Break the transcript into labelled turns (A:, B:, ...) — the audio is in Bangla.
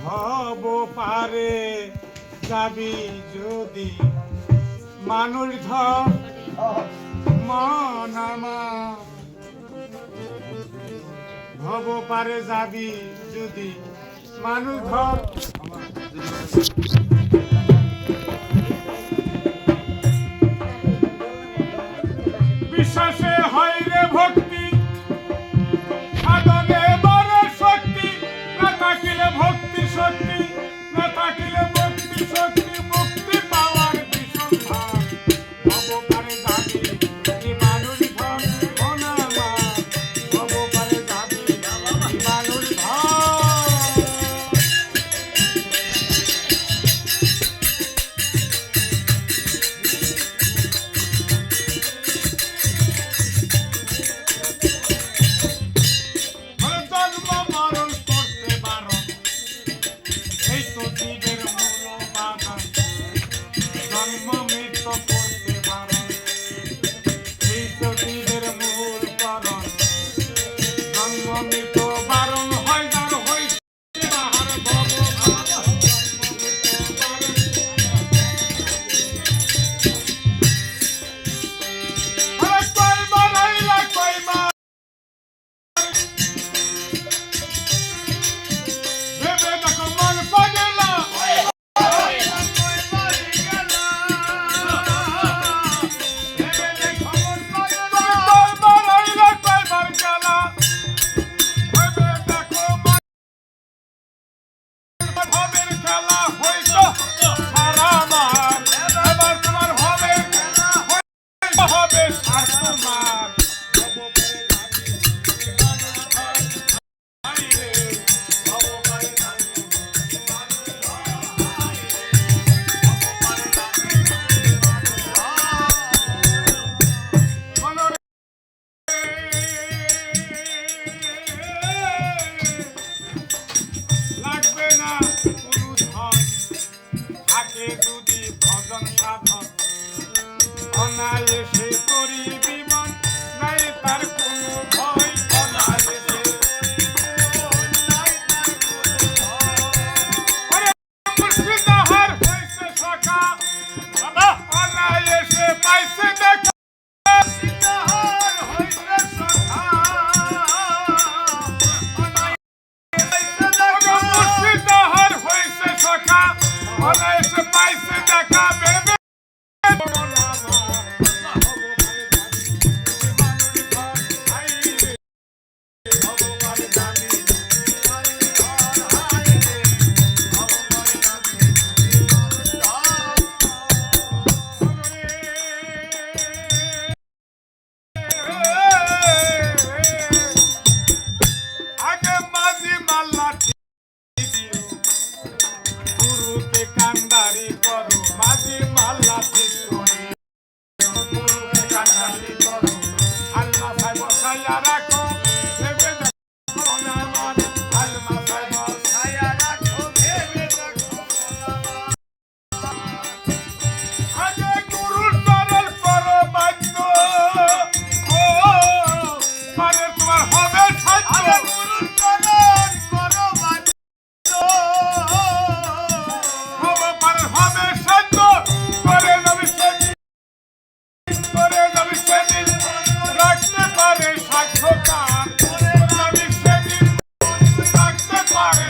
A: হব পারে যাবি যদি মানুষ ধর মন আমার হব পারে যাবি যদি মানুষ ধর বিশ্বাসে হয় রে ভক্তি সাধনে বড় শক্তি না থাকিলে ভক্তি শক্তি না থাকিলে ভক্তি শক্তি মুক্তি পাওয়ার ভীষণ ভাব হব পারে যাবি এই মানুষ ধন অনামা হব পারে যাবি এই মানুষ অনায়াসে করি বিমন নাই তার কোনো ভয় অনায়াসে মুর্শিদাহার হয়েছে সখা অনায়াসে পাইছে দেখা মুর্শিদাহার হয়েছে সখা মুর্শিদাহার হয়েছে সখা অনায়াসে পাইছে দেখা বেবে রাখতে পারে